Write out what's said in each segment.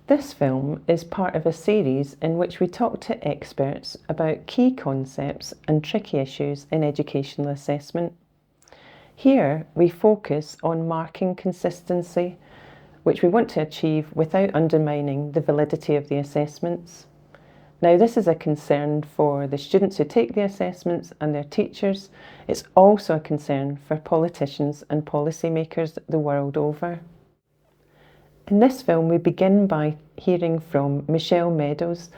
This film is part of a series in which we talk to experts about key concepts and tricky issues in educational assessment. Here, we focus on marking consistency, which we want to achieve without undermining the validity of the assessments. Now, this is a concern for the students who take the assessments and their teachers. It's also a concern for politicians and policymakers the world over. In this film, we begin by hearing from Michelle Meadows,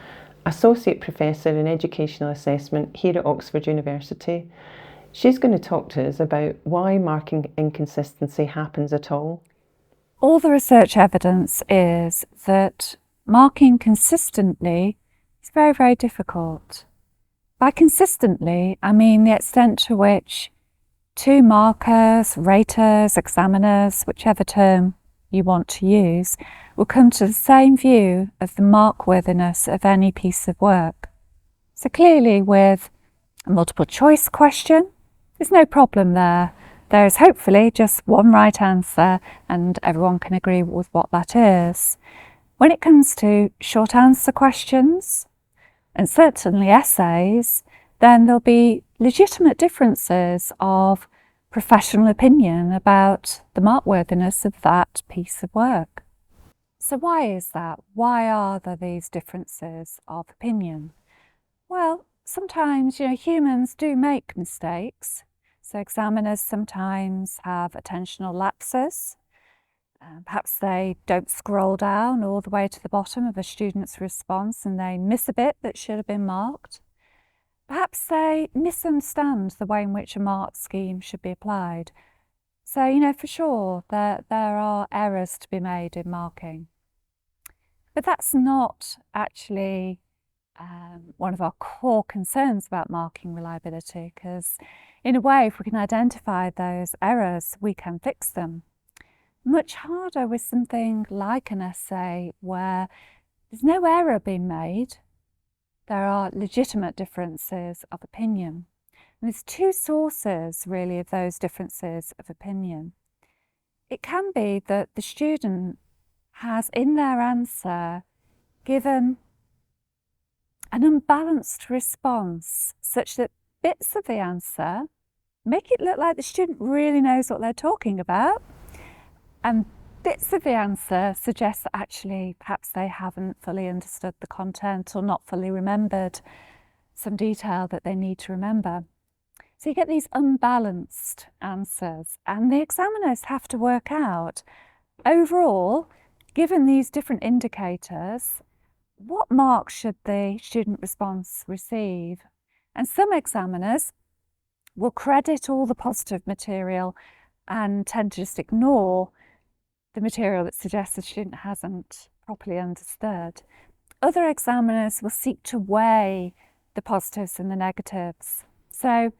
Associate Professor in Educational Assessment here at Oxford University. She's going to talk to us about why marking inconsistency happens at all. All the research evidence is that marking consistently is very, very difficult. By consistently, I mean the extent to which two markers, raters, examiners, whichever term you want to use, will come to the same view of the mark-worthiness of any piece of work. So clearly with a multiple choice question, there's no problem there. There is hopefully just one right answer and everyone can agree with what that is. When it comes to short answer questions, and certainly essays, then there'll be legitimate differences of professional opinion about the mark-worthiness of that piece of work. So why is that? Why are there these differences of opinion? Well, sometimes, humans do make mistakes. So examiners sometimes have attentional lapses. Perhaps they don't scroll down all the way to the bottom of a student's response and they miss a bit that should have been marked. Perhaps they misunderstand the way in which a mark scheme should be applied. So, for sure, there are errors to be made in marking. But that's not actually one of our core concerns about marking reliability, because in a way, if we can identify those errors, we can fix them. Much harder with something like an essay where there's no error being made. There are legitimate differences of opinion. And there's two sources really of those differences of opinion. It can be that the student has in their answer given an unbalanced response such that bits of the answer make it look like the student really knows what they're talking about, and bits of the answer suggest that actually perhaps they haven't fully understood the content or not fully remembered some detail that they need to remember. So you get these unbalanced answers, and the examiners have to work out overall, given these different indicators, what marks should the student response receive? And some examiners will credit all the positive material and tend to just ignore the material that suggests the student hasn't properly understood. Other examiners will seek to weigh the positives and the negatives. So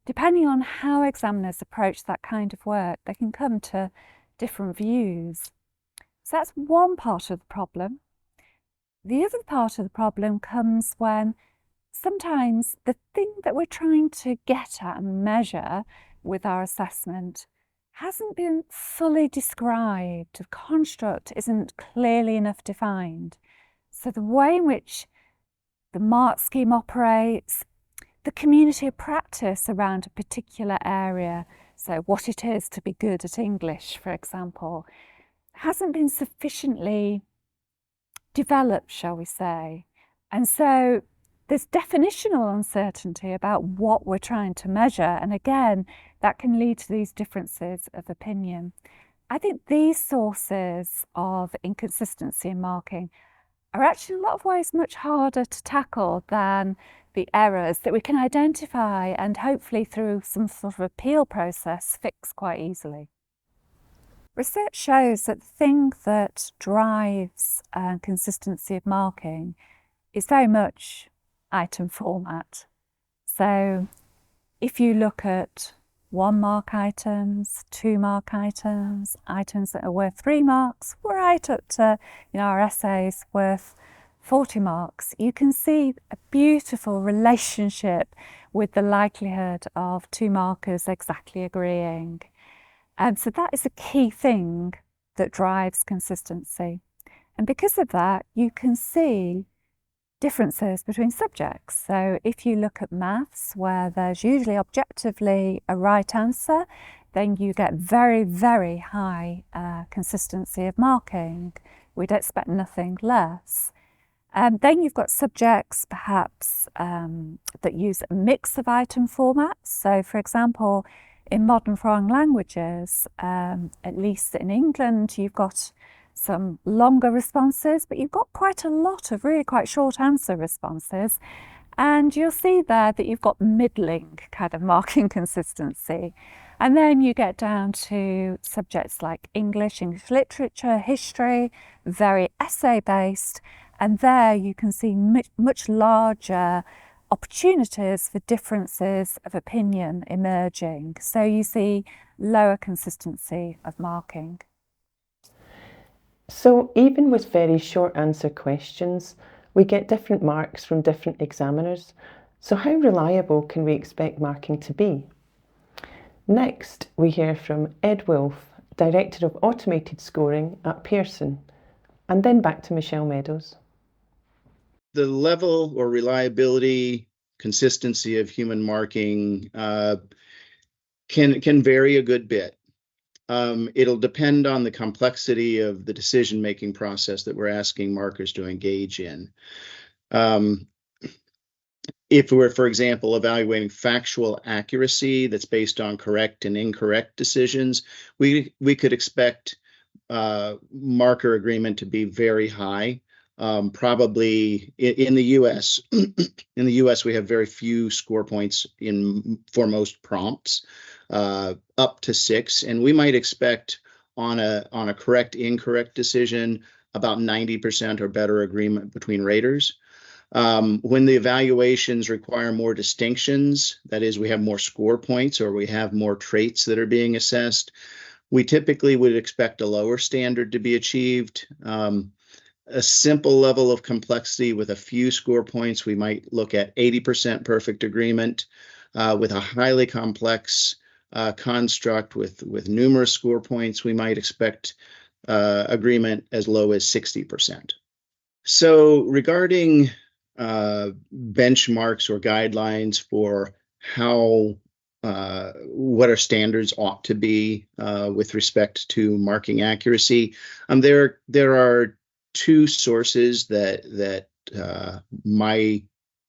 depending on how examiners approach that kind of work, they can come to different views. So that's one part of the problem. The other part of the problem comes when sometimes the thing that we're trying to get at and measure with our assessment hasn't been fully described. The construct isn't clearly enough defined. So the way in which the mark scheme operates, the community of practice around a particular area, so what it is to be good at English, for example, hasn't been sufficiently developed, shall we say. And so there's definitional uncertainty about what we're trying to measure. And again, that can lead to these differences of opinion. I think these sources of inconsistency in marking are actually in a lot of ways much harder to tackle than the errors that we can identify and hopefully through some sort of appeal process fix quite easily. Research shows that the thing that drives consistency of marking is very much item format. So if you look at 1 mark items, 2 mark items, items that are worth 3 marks, right up to our essays worth 40 marks, you can see a beautiful relationship with the likelihood of 2 markers exactly agreeing. So that is a key thing that drives consistency. And because of that, you can see differences between subjects. So if you look at maths, where there's usually objectively a right answer, then you get very, very high consistency of marking. We'd expect nothing less. Then you've got subjects perhaps that use a mix of item formats. So for example, in modern foreign languages, at least in England, you've got some longer responses, but you've got quite a lot of really quite short answer responses. And you'll see there that you've got middling kind of marking consistency. And then you get down to subjects like English literature, history, very essay-based. And there you can see much larger opportunities for differences of opinion emerging. So you see lower consistency of marking. So even with very short answer questions, we get different marks from different examiners. So how reliable can we expect marking to be? Next, we hear from Ed Wolfe, Director of Automated Scoring at Pearson, and then back to Michelle Meadows. The level or reliability, consistency of human marking can vary a good bit. It'll depend on the complexity of the decision-making process that we're asking markers to engage in. If we're, for example, evaluating factual accuracy that's based on correct and incorrect decisions, we could expect marker agreement to be very high. Probably in the U.S. In the U.S. we have very few score points for most prompts, up to 6, and we might expect on a correct incorrect decision about 90% or better agreement between raters. When the evaluations require more distinctions, that is, we have more score points or we have more traits that are being assessed, we typically would expect a lower standard to be achieved. A simple level of complexity with a few score points, we might look at 80% perfect agreement. With a highly complex construct with numerous score points, we might expect agreement as low as 60%. So regarding benchmarks or guidelines for what our standards ought to be with respect to marking accuracy, there are two sources that my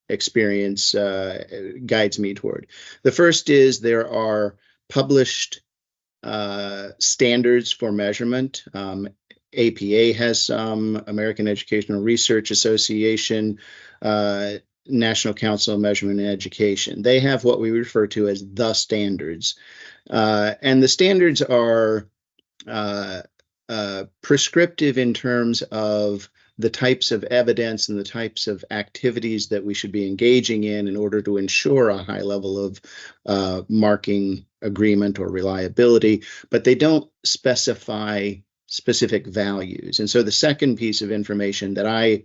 experience guides me toward. The first is there are published standards for measurement. APA has some, American Educational Research Association, National Council of Measurement and Education. They have what we refer to as the standards. And the standards are prescriptive in terms of the types of evidence and the types of activities that we should be engaging in order to ensure a high level of marking agreement or reliability, but they don't specify specific values. And so the second piece of information that I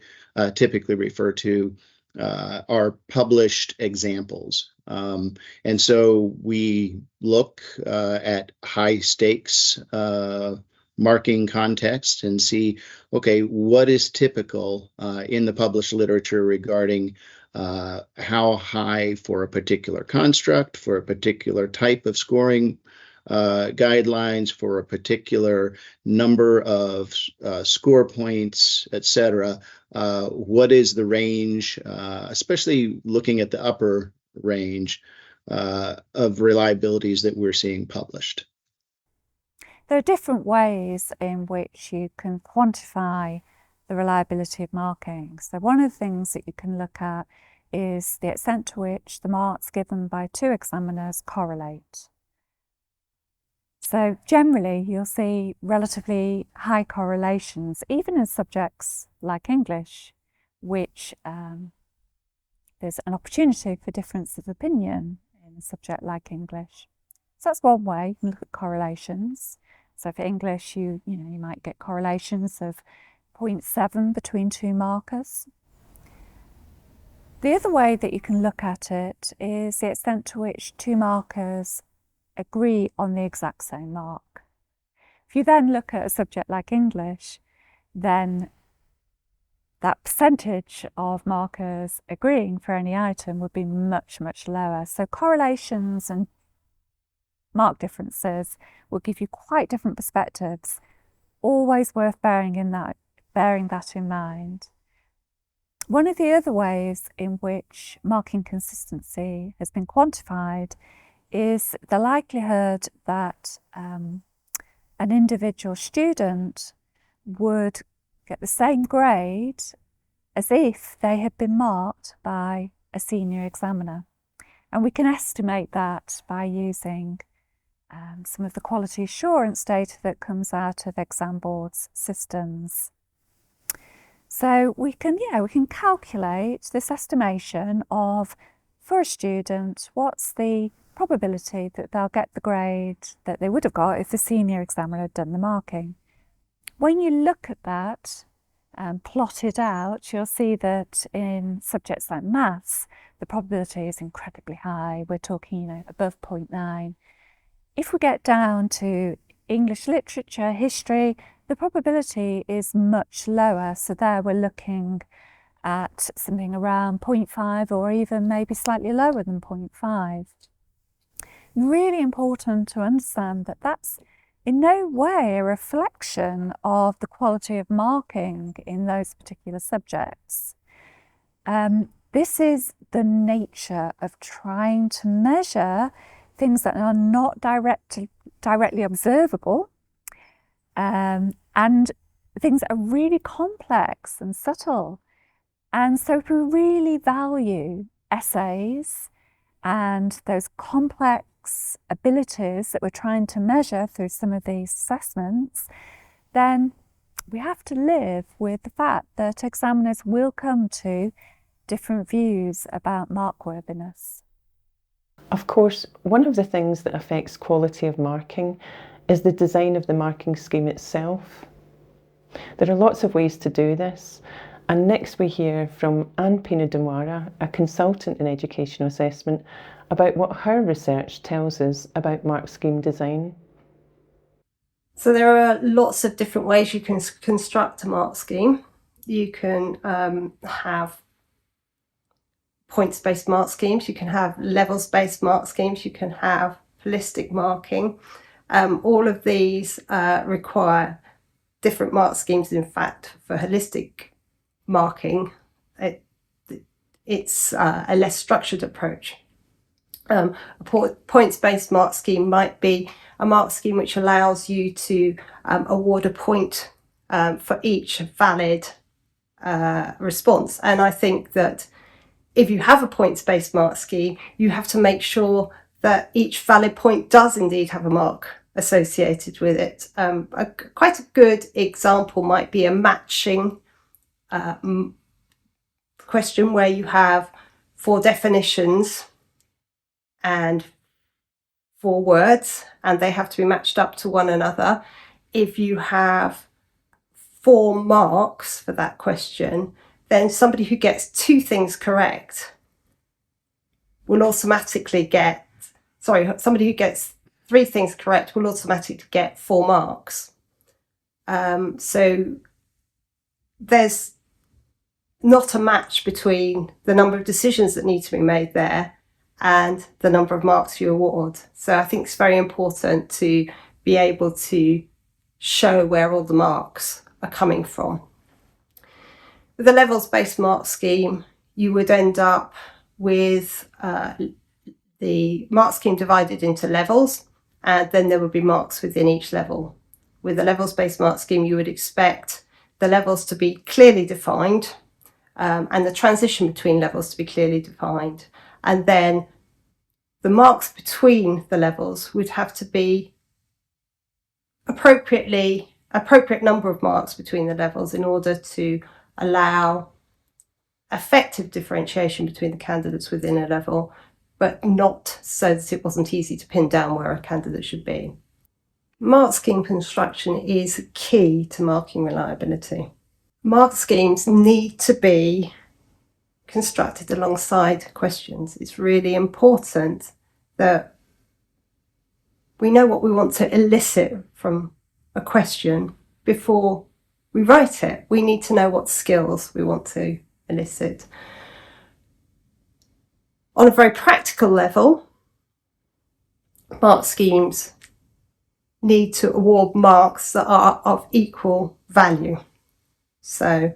typically refer to are published examples. And so we look at high stakes marking context and see, okay, what is typical in the published literature regarding how high for a particular construct, for a particular type of scoring guidelines, for a particular number of score points, etc. What is the range, especially looking at the upper range of reliabilities that we're seeing published? There are different ways in which you can quantify the reliability of marking. So one of the things that you can look at is the extent to which the marks given by two examiners correlate. So generally you'll see relatively high correlations, even in subjects like English, which there's an opportunity for difference of opinion in a subject like English. So that's one way you can look at correlations. So for English, you might get correlations of 0.7 between two markers. The other way that you can look at it is the extent to which two markers agree on the exact same mark. If you then look at a subject like English, then that percentage of markers agreeing for any item would be much, much lower. So correlations and mark differences will give you quite different perspectives. Always worth bearing that in mind. One of the other ways in which marking consistency has been quantified is the likelihood that an individual student would get the same grade as if they had been marked by a senior examiner. And we can estimate that by using some of the quality assurance data that comes out of exam boards systems. So we can calculate this estimation of, for a student, what's the probability that they'll get the grade that they would have got if the senior examiner had done the marking. When you look at that and plot it out, you'll see that in subjects like maths, the probability is incredibly high. We're talking, above 0.9. If we get down to English literature, history, the probability is much lower. So there we're looking at something around 0.5 or even maybe slightly lower than 0.5. Really important to understand that that's in no way a reflection of the quality of marking in those particular subjects. This is the nature of trying to measure things that are not directly observable, and things that are really complex and subtle. And so if we really value essays and those complex abilities that we're trying to measure through some of these assessments, then we have to live with the fact that examiners will come to different views about markworthiness. Of course, one of the things that affects quality of marking is the design of the marking scheme itself. There are lots of ways to do this, and next we hear from Anne Pina-Demwara, a consultant in educational assessment, about what her research tells us about mark scheme design. So there are lots of different ways you can construct a mark scheme. You can have points-based mark schemes, you can have levels-based mark schemes, you can have holistic marking. All of these require different mark schemes. In fact, for holistic marking, it's a less structured approach. A points-based mark scheme might be a mark scheme which allows you to award a point for each valid response. And I think that if you have a points-based mark scheme, you have to make sure that each valid point does indeed have a mark associated with it. Quite a good example might be a matching question where you have 4 definitions and 4 words, and they have to be matched up to one another. If you have 4 marks for that question, then somebody who gets 2 things correct will automatically get, somebody who gets 3 things correct will automatically get 4 marks. So there's not a match between the number of decisions that need to be made there and the number of marks you award. So I think it's very important to be able to show where all the marks are coming from. With a levels-based mark scheme, you would end up with the mark scheme divided into levels, and then there would be marks within each level. With a levels-based mark scheme, you would expect the levels to be clearly defined, and the transition between levels to be clearly defined. And then the marks between the levels would have to be appropriate number of marks between the levels in order to allow effective differentiation between the candidates within a level, but not so that it wasn't easy to pin down where a candidate should be. Mark scheme construction is key to marking reliability. Mark schemes need to be constructed alongside questions. It's really important that we know what we want to elicit from a question before we write it, we need to know what skills we want to elicit. On a very practical level, mark schemes need to award marks that are of equal value. So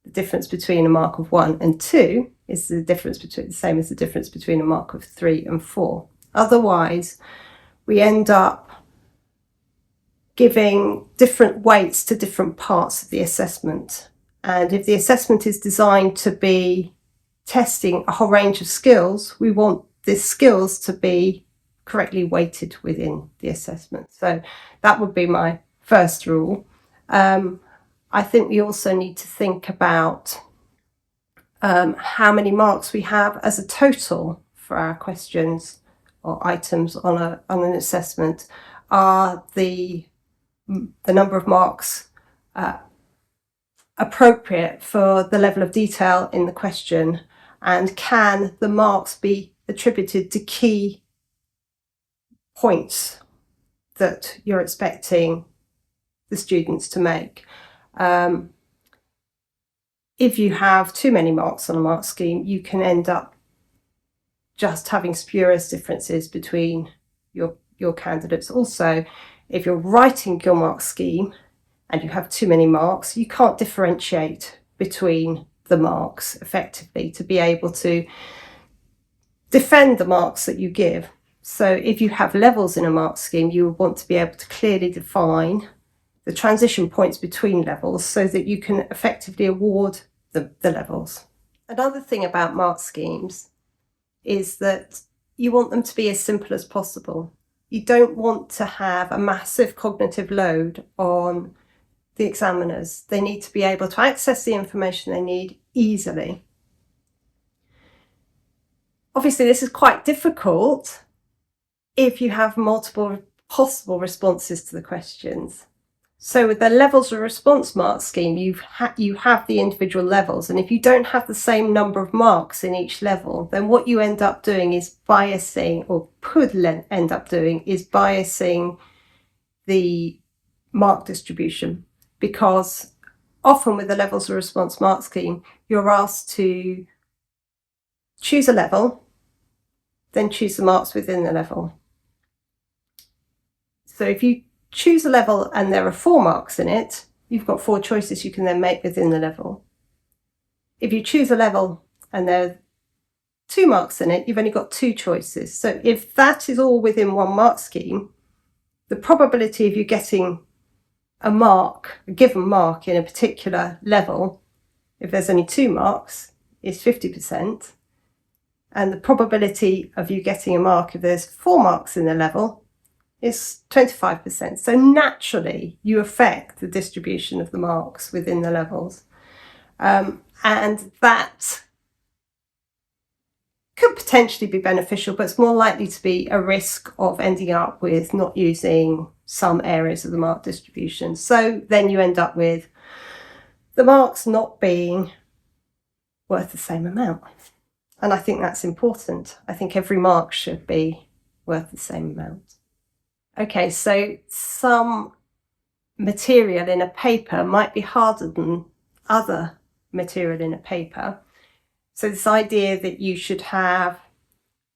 the difference between a mark of 1 and 2 is the same as the difference between a mark of 3 and 4. Otherwise, we end up giving different weights to different parts of the assessment. And if the assessment is designed to be testing a whole range of skills, we want the skills to be correctly weighted within the assessment. So that would be my first rule. I think we also need to think about how many marks we have as a total for our questions or items on an assessment. Are the number of marks appropriate for the level of detail in the question, and can the marks be attributed to key points that you're expecting the students to make? If you have too many marks on a mark scheme, you can end up just having spurious differences between your candidates. Also, if you're writing your mark scheme and you have too many marks, you can't differentiate between the marks effectively to be able to defend the marks that you give. So if you have levels in a mark scheme, you want to be able to clearly define the transition points between levels so that you can effectively award the levels. Another thing about mark schemes is that you want them to be as simple as possible. You don't want to have a massive cognitive load on the examiners. They need to be able to access the information they need easily. Obviously, this is quite difficult if you have multiple possible responses to the questions. So with the levels of response mark scheme, you have the individual levels, and if you don't have the same number of marks in each level, then what you end up doing is biasing, or could end up doing, is biasing the mark distribution, because often with the levels of response mark scheme, you're asked to choose a level, then choose the marks within the level. So if you choose a level and there are 4 marks in it, you've got 4 choices you can then make within the level. If you choose a level and there are 2 marks in it, you've only got 2 choices. So if that is all within one mark scheme, the probability of you getting a given mark in a particular level, if there's only 2 marks, is 50%. And the probability of you getting a mark if there's 4 marks in the level is 25%. So naturally, you affect the distribution of the marks within the levels. And that could potentially be beneficial, but it's more likely to be a risk of ending up with not using some areas of the mark distribution. So then you end up with the marks not being worth the same amount. And I think that's important. I think every mark should be worth the same amount. Okay, so some material in a paper might be harder than other material in a paper. So this idea that you should have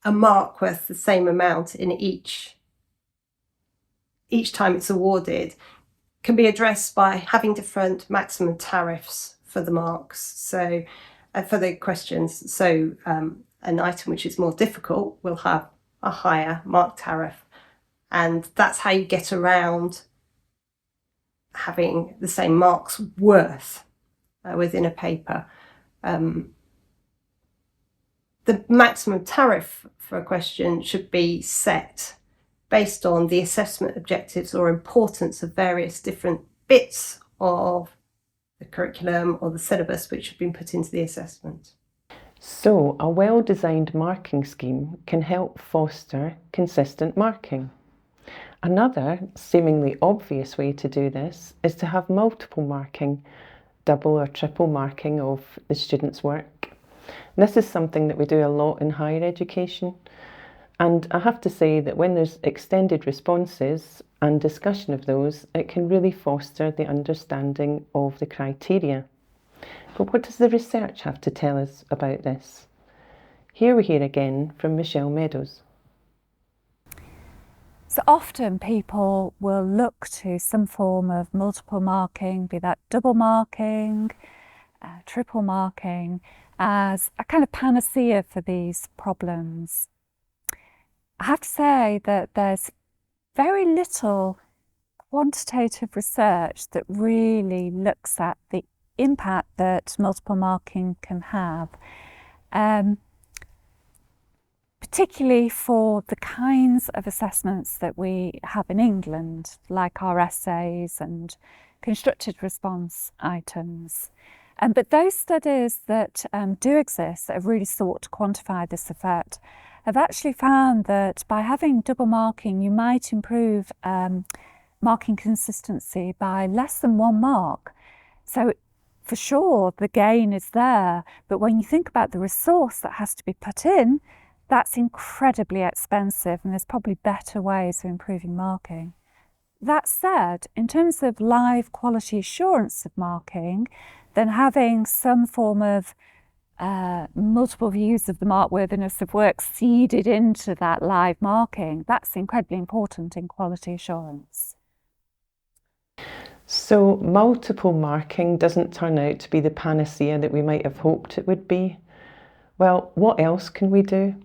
a mark worth the same amount in each time it's awarded can be addressed by having different maximum tariffs for the marks. So for the questions, so an item which is more difficult will have a higher mark tariff. And that's how you get around having the same marks worth within a paper. The maximum tariff for a question should be set based on the assessment objectives or importance of various different bits of the curriculum or the syllabus which have been put into the assessment. So, a well-designed marking scheme can help foster consistent marking. Another seemingly obvious way to do this is to have multiple marking, double or triple marking of the student's work. This is something that we do a lot in higher education, and I have to say that when there's extended responses and discussion of those, it can really foster the understanding of the criteria. But what does the research have to tell us about this? Here we hear again from Michelle Meadows. So often people will look to some form of multiple marking, be that double marking, triple marking, as a kind of panacea for these problems. I have to say that there's very little quantitative research that really looks at the impact that multiple marking can have. Particularly for the kinds of assessments that we have in England, like our essays and constructed response items. But those studies that do exist, that have really sought to quantify this effect, have actually found that by having double marking, you might improve marking consistency by less than 1 mark. So for sure, the gain is there, but when you think about the resource that has to be put in, that's incredibly expensive, and there's probably better ways of improving marking. That said, in terms of live quality assurance of marking, then having some form of multiple views of the markworthiness of work seeded into that live marking, that's incredibly important in quality assurance. So multiple marking doesn't turn out to be the panacea that we might have hoped it would be. Well, what else can we do?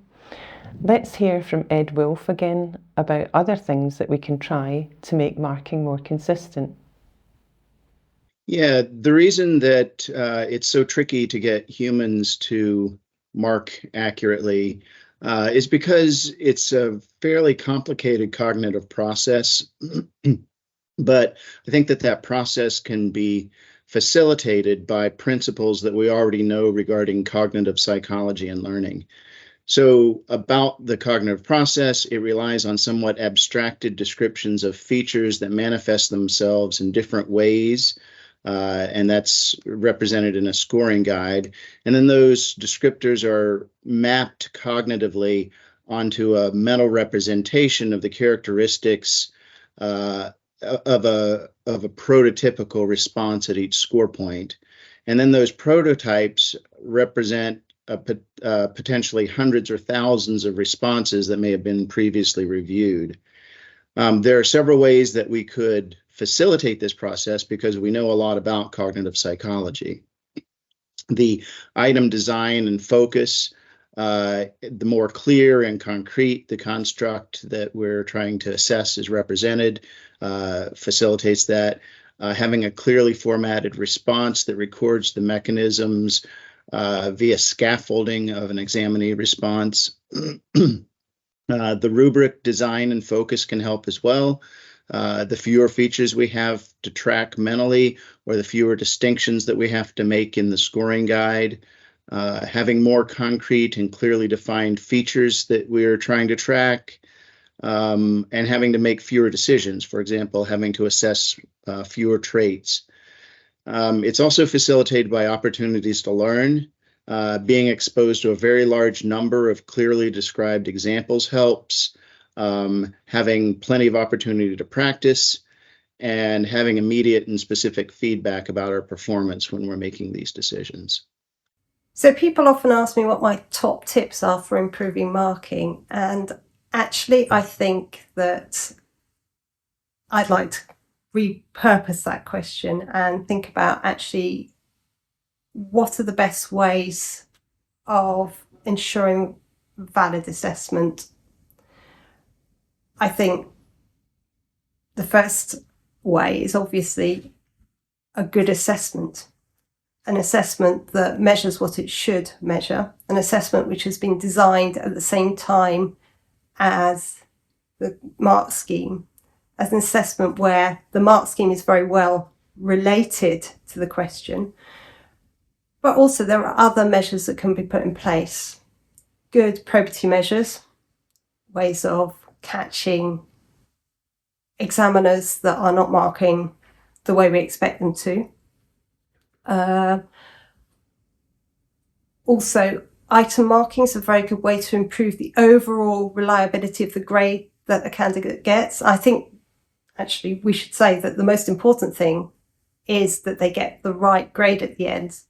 Let's hear from Ed Wolfe again about other things that we can try to make marking more consistent. Yeah, the reason that it's so tricky to get humans to mark accurately is because it's a fairly complicated cognitive process. But I think that process can be facilitated by principles that we already know regarding cognitive psychology and learning. So about the cognitive process, it relies on somewhat abstracted descriptions of features that manifest themselves in different ways, and that's represented in a scoring guide. And then those descriptors are mapped cognitively onto a mental representation of the characteristics of a prototypical response at each score point. And then those prototypes represent potentially hundreds or thousands of responses that may have been previously reviewed. There are several ways that we could facilitate this process because we know a lot about cognitive psychology. The item design and focus, the more clear and concrete the construct that we're trying to assess is represented, facilitates that. Having a clearly formatted response that records the mechanisms via scaffolding of an examinee response. The rubric design and focus can help as well. The fewer features we have to track mentally, or the fewer distinctions that we have to make in the scoring guide, having more concrete and clearly defined features that we're trying to track, and having to make fewer decisions, for example, having to assess fewer traits. It's also facilitated by opportunities to learn. Being exposed to a very large number of clearly described examples helps. Having plenty of opportunity to practice, and having immediate and specific feedback about our performance when we're making these decisions. So people often ask me what my top tips are for improving marking, and actually I think that I'd like to repurpose that question and think about actually what are the best ways of ensuring valid assessment. I think the first way is obviously a good assessment, an assessment that measures what it should measure, an assessment which has been designed at the same time as the mark scheme, as an assessment where the mark scheme is very well related to the question, but also there are other measures that can be put in place. Good probity measures, ways of catching examiners that are not marking the way we expect them to. Also, item marking is a very good way to improve the overall reliability of the grade that a candidate gets. I think actually, we should say that the most important thing is that they get the right grade at the end.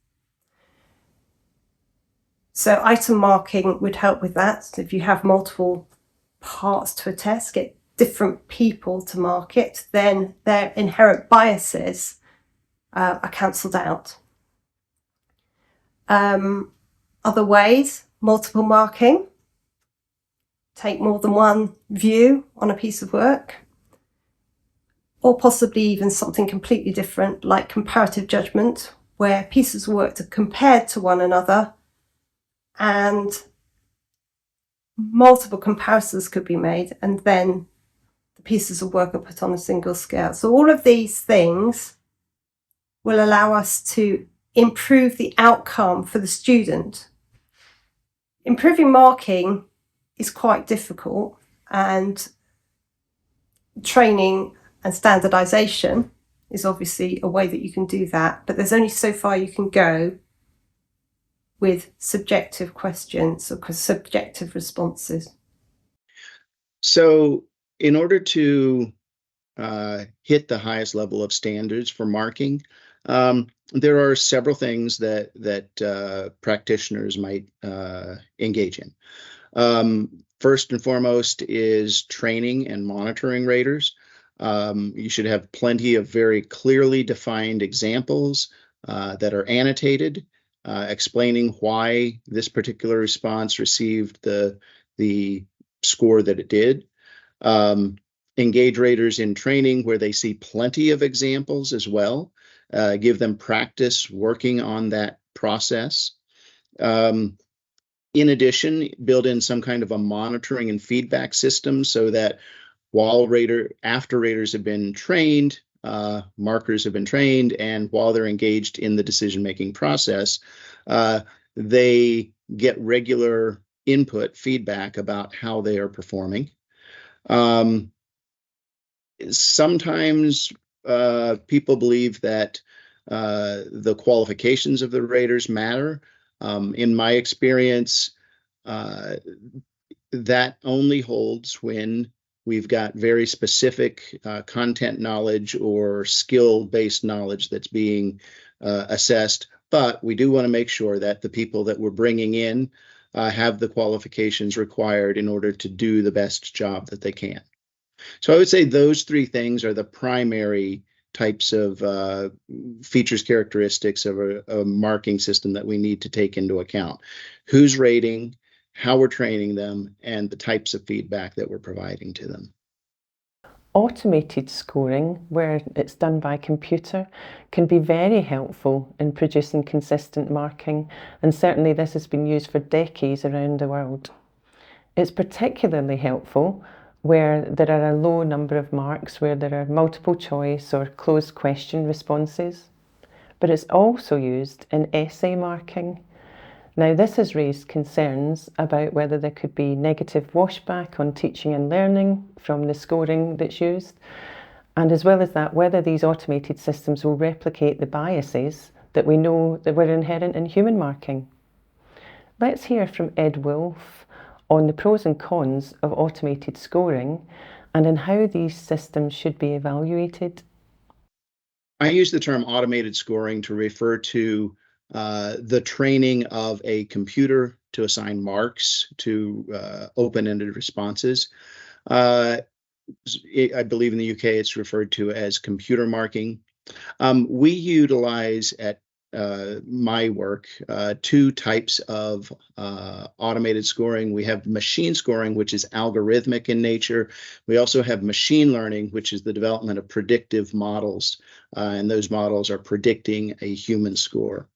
So item marking would help with that. So if you have multiple parts to a test, get different people to mark it, then their inherent biases are cancelled out. Other ways, multiple marking. Take more than one view on a piece of work, or possibly even something completely different like comparative judgment, where pieces of work are compared to one another and multiple comparisons could be made, and then the pieces of work are put on a single scale. So all of these things will allow us to improve the outcome for the student. Improving marking is quite difficult, and training and standardization is obviously a way that you can do that, but there's only so far you can go with subjective questions or subjective responses. So in order to hit the highest level of standards for marking, there are several things that practitioners might engage in. First and foremost is training and monitoring raters. You should have plenty of very clearly defined examples that are annotated, explaining why this particular response received the score that it did. Engage raters in training where they see plenty of examples as well. Give them practice working on that process. In addition, build in some kind of a monitoring and feedback system so that after raters have been trained, markers have been trained, and while they're engaged in the decision-making process, they get regular input feedback about how they are performing. Sometimes people believe that the qualifications of the raters matter. In my experience, that only holds when we've got very specific content knowledge or skill-based knowledge that's being assessed. But we do want to make sure that the people that we're bringing in have the qualifications required in order to do the best job that they can. So I would say those three things are the primary types of features, characteristics of a marking system that we need to take into account. Who's rating, how we're training them, and the types of feedback that we're providing to them. Automated scoring, where it's done by computer, can be very helpful in producing consistent marking, and certainly this has been used for decades around the world. It's particularly helpful where there are a low number of marks, where there are multiple choice or closed question responses. But it's also used in essay marking. Now, this has raised concerns about whether there could be negative washback on teaching and learning from the scoring that's used, and as well as that, whether these automated systems will replicate the biases that we know that were inherent in human marking. Let's hear from Ed Wolfe on the pros and cons of automated scoring and on how these systems should be evaluated. I use the term automated scoring to refer to the training of a computer to assign marks to open-ended responses. I believe in the UK it's referred to as computer marking. We utilize at my work two types of automated scoring. We have machine scoring, which is algorithmic in nature. We also have machine learning, which is the development of predictive models, and those models are predicting a human score.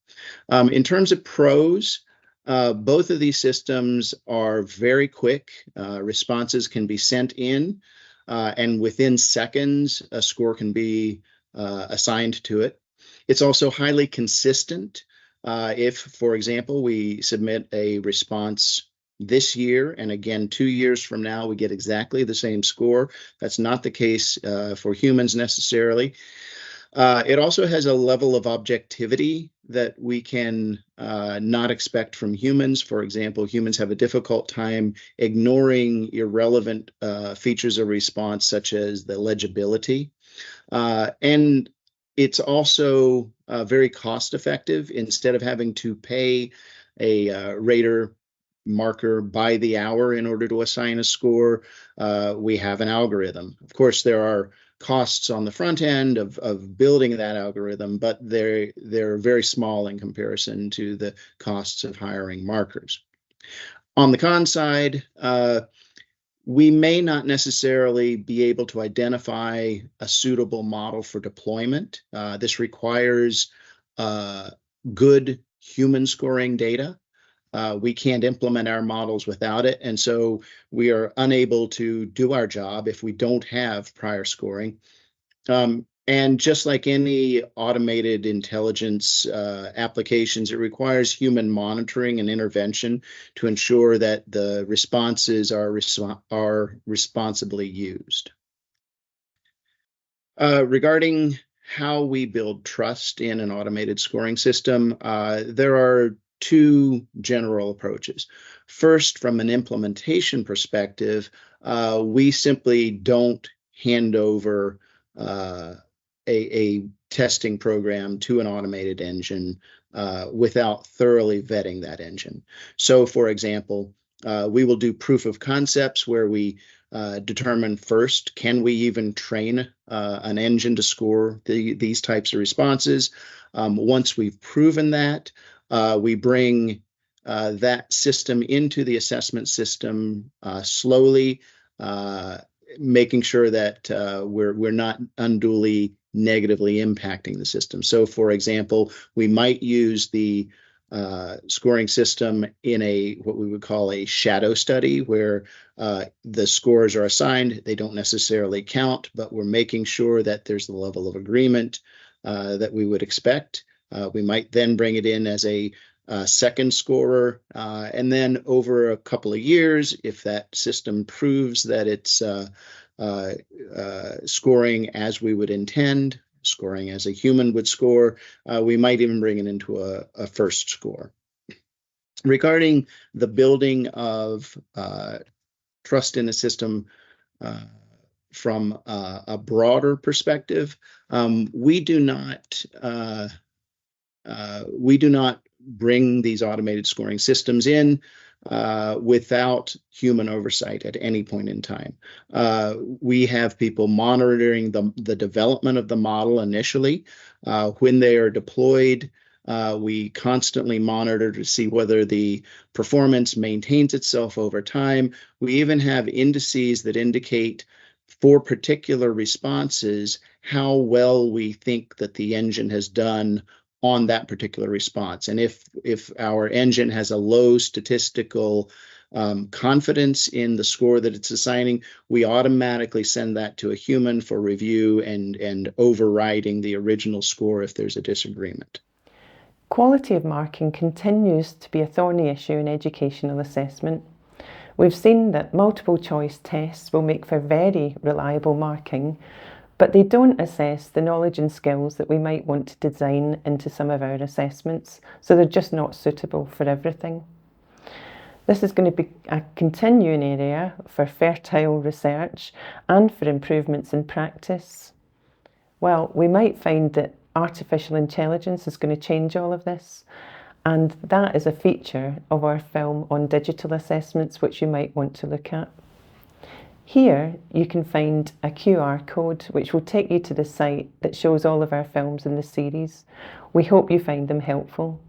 In terms of pros, both of these systems are very quick. Responses can be sent in, and within seconds, a score can be assigned to it. It's also highly consistent. If, for example, we submit a response this year and again 2 years from now, we get exactly the same score. That's not the case for humans necessarily. It also has a level of objectivity that we can not expect from humans. For example, humans have a difficult time ignoring irrelevant features of response, such as the legibility. And it's also very cost effective. Instead of having to pay a rater marker by the hour in order to assign a score, we have an algorithm. Of course, there are costs on the front end of building that algorithm, but they're very small in comparison to the costs of hiring markers. On the con side, we may not necessarily be able to identify a suitable model for deployment. This requires good human scoring data. We can't implement our models without it, and so we are unable to do our job if we don't have prior scoring. And just like any automated intelligence applications, it requires human monitoring and intervention to ensure that the responses are responsibly used. Regarding how we build trust in an automated scoring system, there are two general approaches. First, from an implementation perspective, we simply don't hand over a testing program to an automated engine without thoroughly vetting that engine. So, for example, we will do proof of concepts where we determine first, can we even train an engine to score these types of responses? Once we've proven that, we bring that system into the assessment system slowly, making sure that we're not unduly negatively impacting the system. So, for example, we might use the scoring system in what we would call a shadow study, where the scores are assigned. They don't necessarily count, but we're making sure that there's the level of agreement that we would expect. We might then bring it in as a second scorer, and then over a couple of years, if that system proves that it's scoring as we would intend, scoring as a human would score, we might even bring it into a first score. Regarding the building of trust in the system from a broader perspective, we do not bring these automated scoring systems in without human oversight at any point in time. We have people monitoring the development of the model initially. When they are deployed, we constantly monitor to see whether the performance maintains itself over time. We even have indices that indicate for particular responses how well we think that the engine has done on that particular response. And if our engine has a low statistical confidence in the score that it's assigning, we automatically send that to a human for review and overriding the original score if there's a disagreement. Quality of marking continues to be a thorny issue in educational assessment. We've seen that multiple choice tests will make for very reliable marking, but they don't assess the knowledge and skills that we might want to design into some of our assessments, so they're just not suitable for everything. This is going to be a continuing area for fertile research and for improvements in practice. Well, we might find that artificial intelligence is going to change all of this, and that is a feature of our film on digital assessments, which you might want to look at. Here you can find a QR code which will take you to the site that shows all of our films in the series. We hope you find them helpful.